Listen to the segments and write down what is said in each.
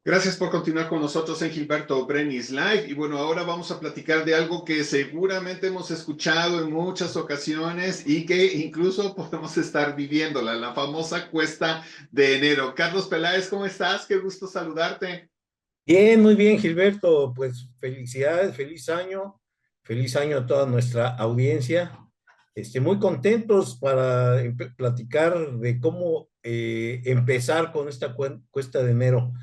Gracias por continuar con nosotros en Gilberto Brenis Live. Y bueno, ahora vamos a platicar de algo que seguramente hemos escuchado en muchas ocasiones y que incluso podemos estar viviéndola, la famosa cuesta de enero. Carlos Peláez, ¿cómo estás? Qué gusto saludarte. Bien, muy bien, Gilberto. Pues felicidades, feliz año a toda nuestra audiencia. Muy contentos para platicar de cómo empezar con esta cuesta de enero.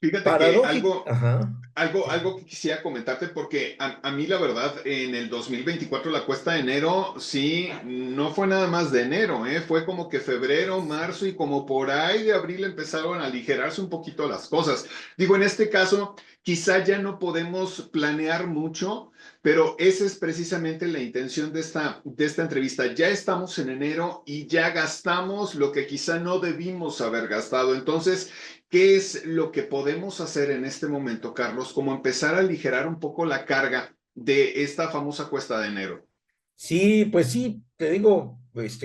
Fíjate que Paradójico, ajá, sí. algo que quisiera comentarte porque a mí la verdad en el 2024 la cuesta de enero sí, no fue nada más de enero, ¿eh? Fue como que febrero, marzo y como por ahí de abril empezaron a aligerarse un poquito las cosas. Digo, en este caso quizá ya no podemos planear mucho, pero esa es precisamente la intención de esta entrevista. Ya estamos en enero y ya gastamos lo que quizá no debimos haber gastado. Entonces, ¿qué es lo que podemos hacer en este momento, Carlos? Como empezar a aligerar un poco la carga de esta famosa cuesta de enero. Sí, pues sí, te digo,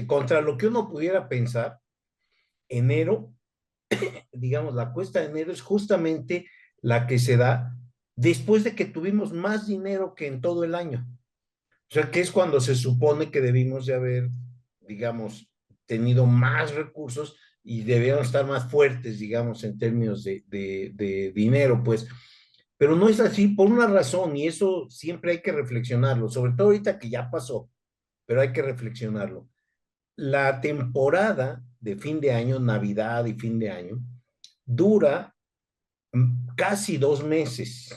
contra lo que uno pudiera pensar, enero, digamos, la cuesta de enero es justamente la que se da después de que tuvimos más dinero que en todo el año. O sea, que es cuando se supone que debimos de haber, digamos, tenido más recursos y debíamos estar más fuertes, digamos, en términos de dinero, pues. Pero no es así por una razón y eso siempre hay que reflexionarlo, sobre todo ahorita que ya pasó, pero hay que reflexionarlo. La temporada de fin de año, Navidad y fin de año, dura casi 2 meses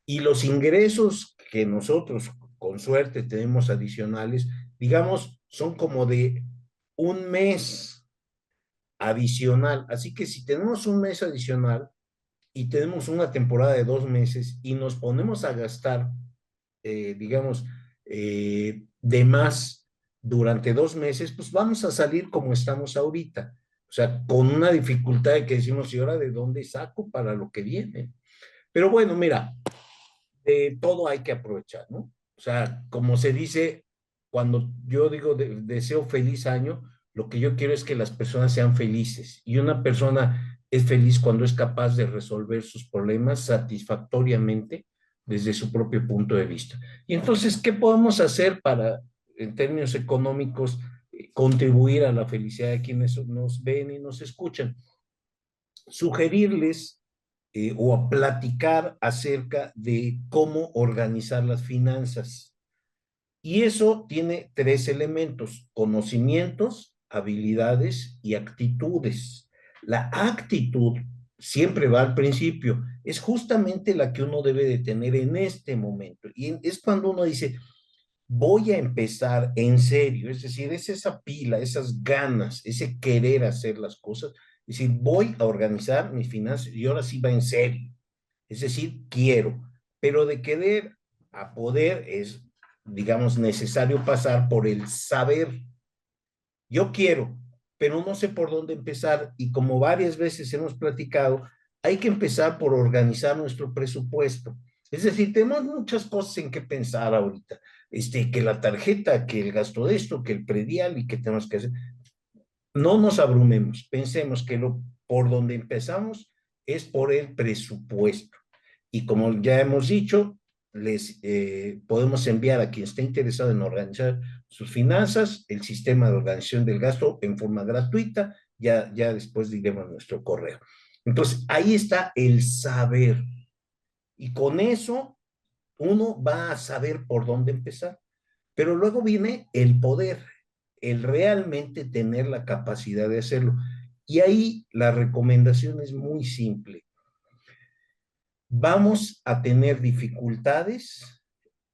y los ingresos que nosotros con suerte tenemos adicionales, digamos, son como de un mes adicional. Así que si tenemos un mes adicional y tenemos una temporada de 2 meses y nos ponemos a gastar, digamos, de más durante 2 meses, pues vamos a salir como estamos ahorita. O sea, con una dificultad de que decimos, ¿y ahora de dónde saco para lo que viene? Pero bueno, mira, todo hay que aprovechar, ¿no? O sea, como se dice, cuando yo digo deseo feliz año, lo que yo quiero es que las personas sean felices. Y una persona es feliz cuando es capaz de resolver sus problemas satisfactoriamente desde su propio punto de vista. Y entonces, ¿qué podemos hacer para, en términos económicos, contribuir a la felicidad de quienes nos ven y nos escuchan? Sugerirles o a platicar acerca de cómo organizar las finanzas. Y eso tiene tres elementos: conocimientos, habilidades y actitudes. La actitud siempre va al principio, es justamente la que uno debe de tener en este momento. Y es cuando uno dice, voy a empezar en serio, es decir, es esa pila, esas ganas, ese querer hacer las cosas, es decir, voy a organizar mis finanzas y ahora sí va en serio, es decir, quiero, pero de querer a poder es, digamos, necesario pasar por el saber. Yo quiero, pero no sé por dónde empezar y como varias veces hemos platicado, hay que empezar por organizar nuestro presupuesto. Es decir, tenemos muchas cosas en que pensar ahorita. Que la tarjeta, que el gasto de esto, que el predial y que tenemos que hacer. No nos abrumemos, pensemos que por donde empezamos es por el presupuesto. Y como ya hemos dicho, les podemos enviar a quien esté interesado en organizar sus finanzas, el sistema de organización del gasto en forma gratuita, ya después diremos nuestro correo. Entonces, ahí está el saber. Y con eso uno va a saber por dónde empezar. Pero luego viene el poder, el realmente tener la capacidad de hacerlo. Y ahí la recomendación es muy simple. Vamos a tener dificultades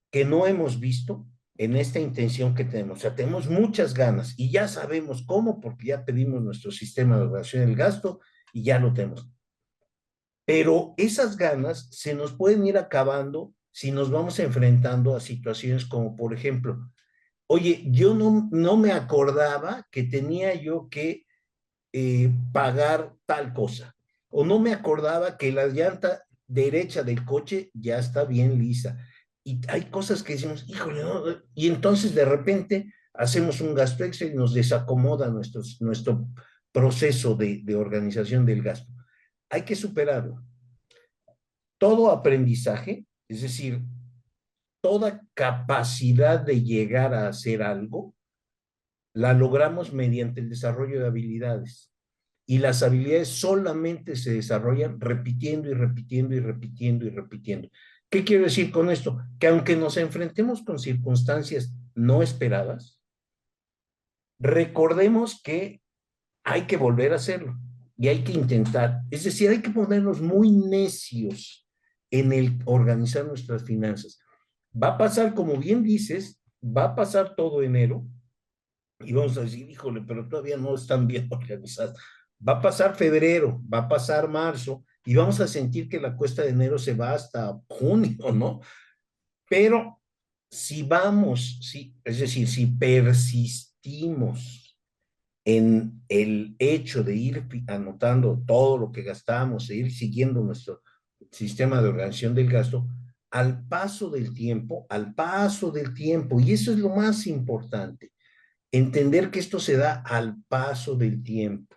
que no hemos visto en esta intención que tenemos. O sea, tenemos muchas ganas y ya sabemos cómo porque ya pedimos nuestro sistema de organización del gasto y ya lo tenemos. Pero esas ganas se nos pueden ir acabando si nos vamos enfrentando a situaciones como, por ejemplo, oye, yo no me acordaba que tenía yo que pagar tal cosa, o no me acordaba que la llanta derecha del coche ya está bien lisa. Y hay cosas que decimos, híjole, ¿no? Y entonces de repente hacemos un gasto extra y nos desacomoda nuestro proceso de organización del gasto. hay que superarlo. Todo aprendizaje, es decir, toda capacidad de llegar a hacer algo, la logramos mediante el desarrollo de habilidades. Y las habilidades solamente se desarrollan repitiendo y repitiendo y repitiendo y repitiendo. ¿Qué quiero decir con esto? Que aunque nos enfrentemos con circunstancias no esperadas, recordemos que hay que volver a hacerlo y hay que intentar. Es decir, hay que ponernos muy necios en el organizar nuestras finanzas. Va a pasar, como bien dices, va a pasar todo enero y vamos a decir, híjole, pero todavía no están bien organizadas. Va a pasar febrero, va a pasar marzo y vamos a sentir que la cuesta de enero se va hasta junio, ¿no? Pero si vamos, si, es decir, si persistimos en el hecho de ir anotando todo lo que gastamos, de ir siguiendo nuestro sistema de organización del gasto, al paso del tiempo, y eso es lo más importante, entender que esto se da al paso del tiempo.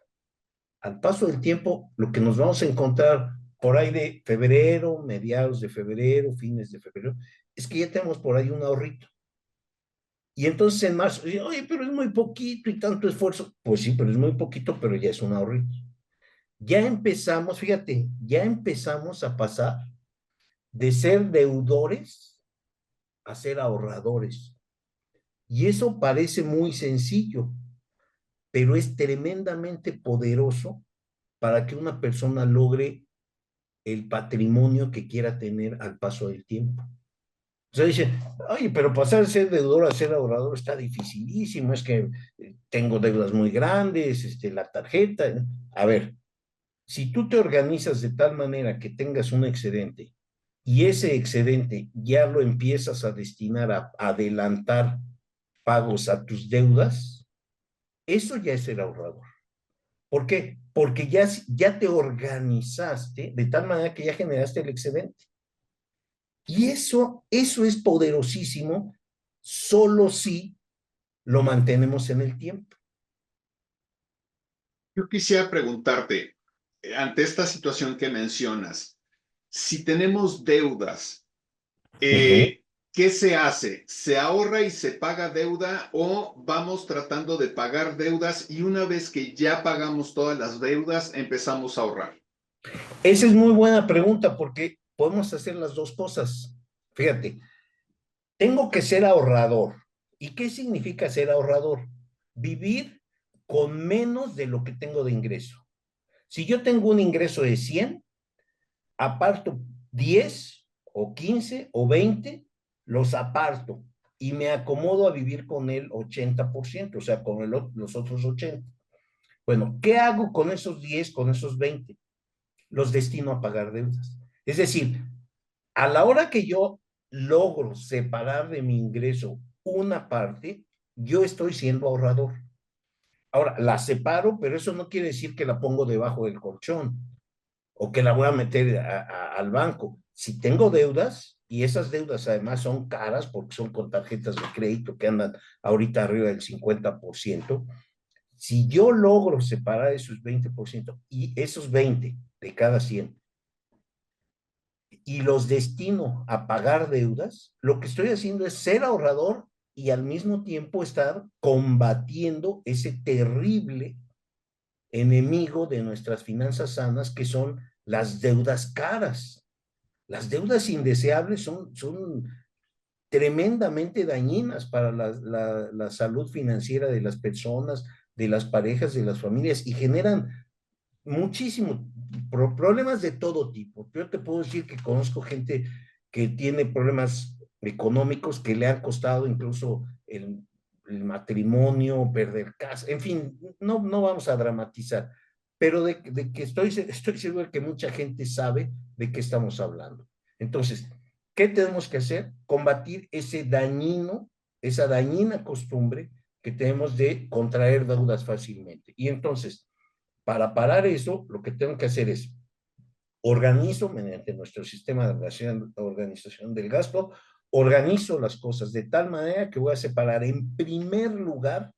Al paso del tiempo, lo que nos vamos a encontrar por ahí de febrero, mediados de febrero, fines de febrero, es que ya tenemos por ahí un ahorrito. Y entonces en marzo, oye, pero es muy poquito y tanto esfuerzo. Pues sí, pero es muy poquito, pero ya es un ahorrito. Ya empezamos, fíjate, ya empezamos a pasar de ser deudores a ser ahorradores. Y eso parece muy sencillo, pero es tremendamente poderoso para que una persona logre el patrimonio que quiera tener al paso del tiempo. O sea, dice, oye, pero pasar de ser deudor a ser ahorrador está dificilísimo, es que tengo deudas muy grandes, la tarjeta. A ver, si tú te organizas de tal manera que tengas un excedente y ese excedente ya lo empiezas a destinar a adelantar pagos a tus deudas, eso ya es ser ahorrador. ¿Por qué? Porque ya te organizaste de tal manera que ya generaste el excedente. Y eso es poderosísimo solo si lo mantenemos en el tiempo. Yo quisiera preguntarte, ante esta situación que mencionas, si tenemos deudas, Uh -huh. ¿qué se hace? ¿Se ahorra y se paga deuda o vamos tratando de pagar deudas y una vez que ya pagamos todas las deudas empezamos a ahorrar? Esa es muy buena pregunta porque podemos hacer las dos cosas. Fíjate, tengo que ser ahorrador. ¿Y qué significa ser ahorrador? Vivir con menos de lo que tengo de ingreso. Si yo tengo un ingreso de 100, aparto 10 o 15 o 20, los aparto y me acomodo a vivir con el 80%, o sea, con los otros 80. Bueno, ¿qué hago con esos 10, con esos 20? Los destino a pagar deudas. Es decir, a la hora que yo logro separar de mi ingreso una parte, yo estoy siendo ahorrador. Ahora, la separo, pero eso no quiere decir que la pongo debajo del colchón o que la voy a meter al banco. Si tengo deudas, y esas deudas además son caras porque son con tarjetas de crédito que andan ahorita arriba del 50%, si yo logro separar esos 20% y esos 20 de cada 100 y los destino a pagar deudas, lo que estoy haciendo es ser ahorrador y al mismo tiempo estar combatiendo ese terrible enemigo de nuestras finanzas sanas que son las deudas caras. Las deudas indeseables son tremendamente dañinas para la salud financiera de las personas, de las parejas, de las familias y generan muchísimos problemas de todo tipo. Yo te puedo decir que conozco gente que tiene problemas económicos que le han costado incluso el matrimonio, perder casa, en fin, no vamos a dramatizar, pero de que estoy seguro de que mucha gente sabe de qué estamos hablando. Entonces, ¿qué tenemos que hacer? Combatir esa dañina costumbre que tenemos de contraer deudas fácilmente. Y entonces, para parar eso, lo que tengo que hacer es organizo mediante nuestro sistema de organización del gasto, organizo las cosas de tal manera que voy a separar en primer lugar,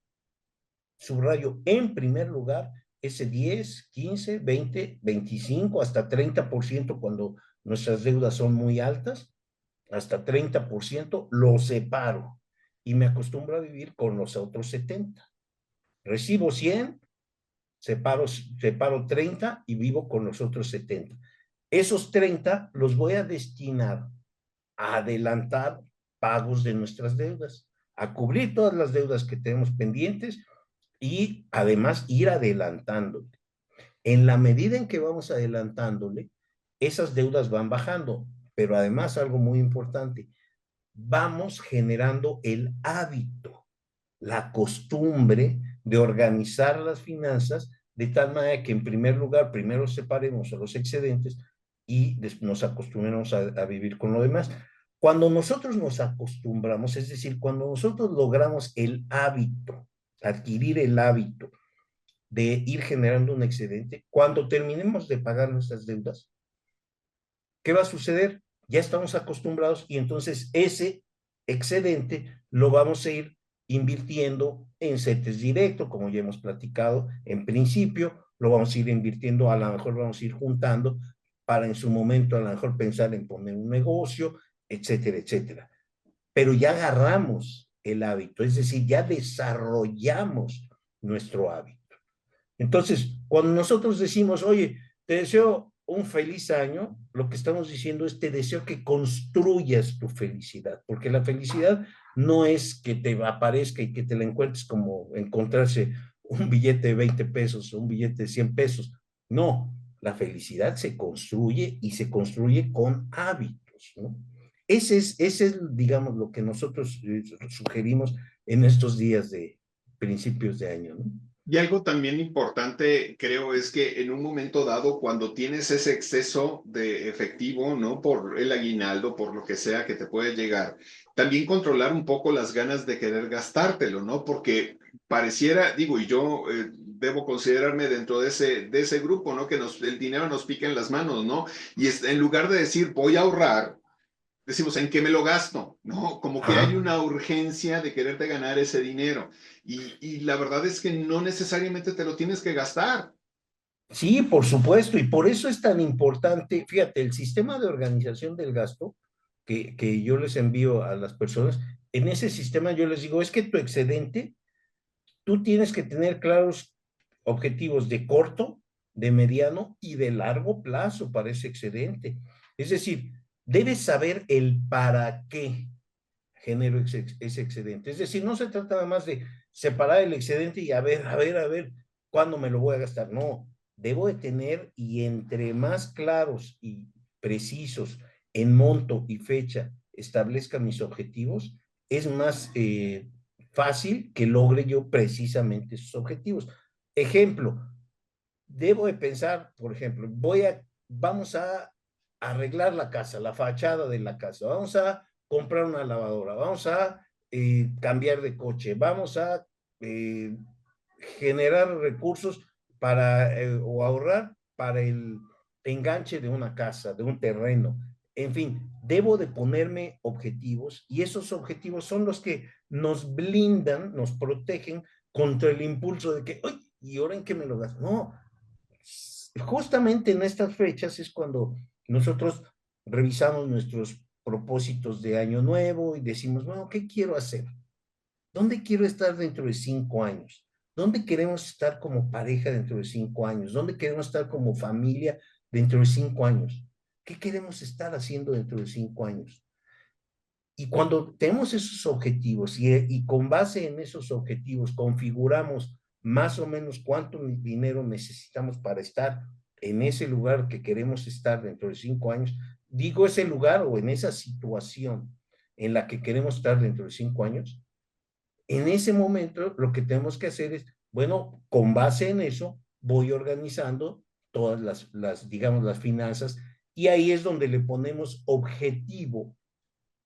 subrayo, en primer lugar, ese 10, 15, 20, 25, hasta 30% cuando nuestras deudas son muy altas, hasta 30% lo separo y me acostumbro a vivir con los otros 70. Recibo 100, separo 30 y vivo con los otros 70. Esos 30 los voy a destinar a adelantar pagos de nuestras deudas, a cubrir todas las deudas que tenemos pendientes y además ir adelantándole. En la medida en que vamos adelantándole, esas deudas van bajando, pero además algo muy importante, vamos generando el hábito, la costumbre de organizar las finanzas de tal manera que en primer lugar, primero separemos a los excedentes y nos acostumbremos a vivir con lo demás. Cuando nosotros nos acostumbramos, es decir, cuando nosotros logramos el hábito, adquirir el hábito de ir generando un excedente, cuando terminemos de pagar nuestras deudas, ¿qué va a suceder? Ya estamos acostumbrados y entonces ese excedente lo vamos a ir invirtiendo en CETES directo, como ya hemos platicado en principio, lo vamos a ir invirtiendo, a lo mejor vamos a ir juntando para en su momento a lo mejor pensar en poner un negocio, etcétera, etcétera. Pero ya agarramos el hábito, es decir, ya desarrollamos nuestro hábito. Entonces, cuando nosotros decimos, oye, te deseo un feliz año, lo que estamos diciendo es te deseo que construyas tu felicidad, porque la felicidad no es que te aparezca y que te la encuentres como encontrarse un billete de 20 pesos o un billete de 100 pesos. No, la felicidad se construye y se construye con hábitos, ¿no? Ese es, digamos, lo que nosotros sugerimos en estos días de principios de año, ¿no? Y algo también importante, creo, es que en un momento dado, cuando tienes ese exceso de efectivo, ¿no? Por el aguinaldo, por lo que sea que te puede llegar, también controlar un poco las ganas de querer gastártelo, ¿no? Porque pareciera, digo, y yo debo considerarme dentro de ese grupo, ¿no? Que el dinero nos pica en las manos, ¿no? Y en lugar de decir, voy a ahorrar, decimos, ¿en qué me lo gasto? No, como que hay Ajá. una urgencia de quererte ganar ese dinero. Y la verdad es que no necesariamente te lo tienes que gastar. Sí, por supuesto, y por eso es tan importante, fíjate, el sistema de organización del gasto que yo les envío a las personas, en ese sistema yo les digo, es que tu excedente, tú tienes que tener claros objetivos de corto, de mediano y de largo plazo para ese excedente. Es decir, debes saber el para qué genero ese excedente. Es decir, no se trata nada más de separar el excedente y a ver, ¿cuándo me lo voy a gastar? No, debo de tener y entre más claros y precisos en monto y fecha establezca mis objetivos, es más fácil que logre yo precisamente esos objetivos. Ejemplo, debo de pensar, por ejemplo, vamos a arreglar la casa, la fachada de la casa, vamos a comprar una lavadora, vamos a cambiar de coche, vamos a eh, generar recursos para o ahorrar para el enganche de una casa, de un terreno. En fin, debo de ponerme objetivos y esos objetivos son los que nos blindan, nos protegen contra el impulso de que, ¡ay! ¿Y ahora en qué me lo gasto? No, justamente en estas fechas es cuando nosotros revisamos nuestros propósitos de año nuevo y decimos, bueno, ¿qué quiero hacer? ¿Dónde quiero estar dentro de 5 años? ¿Dónde queremos estar como pareja dentro de 5 años? ¿Dónde queremos estar como familia dentro de 5 años? ¿Qué queremos estar haciendo dentro de 5 años? Y cuando tenemos esos objetivos y con base en esos objetivos configuramos más o menos cuánto dinero necesitamos para estar en ese lugar que queremos estar dentro de 5 años, digo ese lugar o en esa situación en la que queremos estar dentro de 5 años, en ese momento lo que tenemos que hacer es, bueno, con base en eso, voy organizando todas digamos, las finanzas y ahí es donde le ponemos objetivo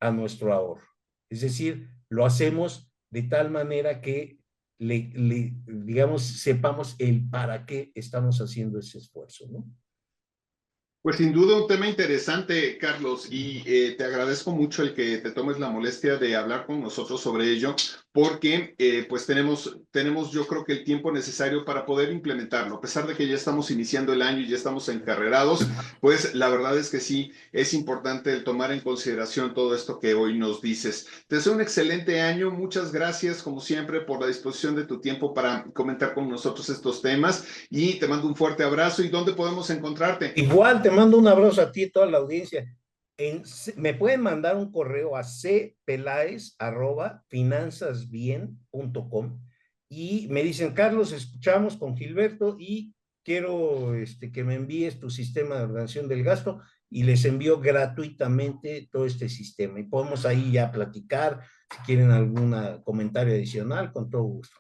a nuestro ahorro. Es decir, lo hacemos de tal manera que digamos, sepamos el para qué estamos haciendo ese esfuerzo, ¿no? Pues sin duda un tema interesante, Carlos, y te agradezco mucho el que te tomes la molestia de hablar con nosotros sobre ello, porque pues tenemos yo creo que el tiempo necesario para poder implementarlo. A pesar de que ya estamos iniciando el año y ya estamos encarrerados, pues la verdad es que sí, es importante el tomar en consideración todo esto que hoy nos dices. Te deseo un excelente año, muchas gracias como siempre por la disposición de tu tiempo para comentar con nosotros estos temas y te mando un fuerte abrazo. ¿Y dónde podemos encontrarte? Igual te mando un abrazo a ti y toda la audiencia. Me pueden mandar un correo a cpelaez@finanzasbien.com y me dicen, Carlos, escuchamos con Gilberto y quiero que me envíes tu sistema de ordenación del gasto y les envío gratuitamente todo este sistema. Y podemos ahí ya platicar, si quieren algún comentario adicional, con todo gusto.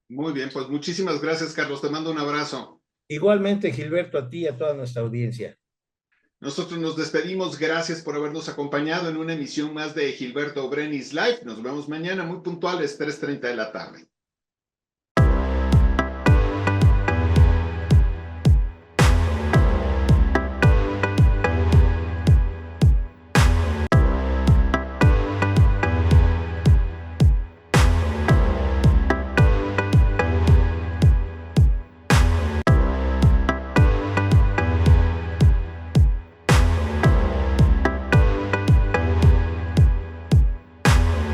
Muy bien, pues muchísimas gracias, Carlos. Te mando un abrazo. Igualmente, Gilberto, a ti y a toda nuestra audiencia. Nosotros nos despedimos. Gracias por habernos acompañado en una emisión más de Gilberto Brenis Live. Nos vemos mañana muy puntuales, 3:30 de la tarde.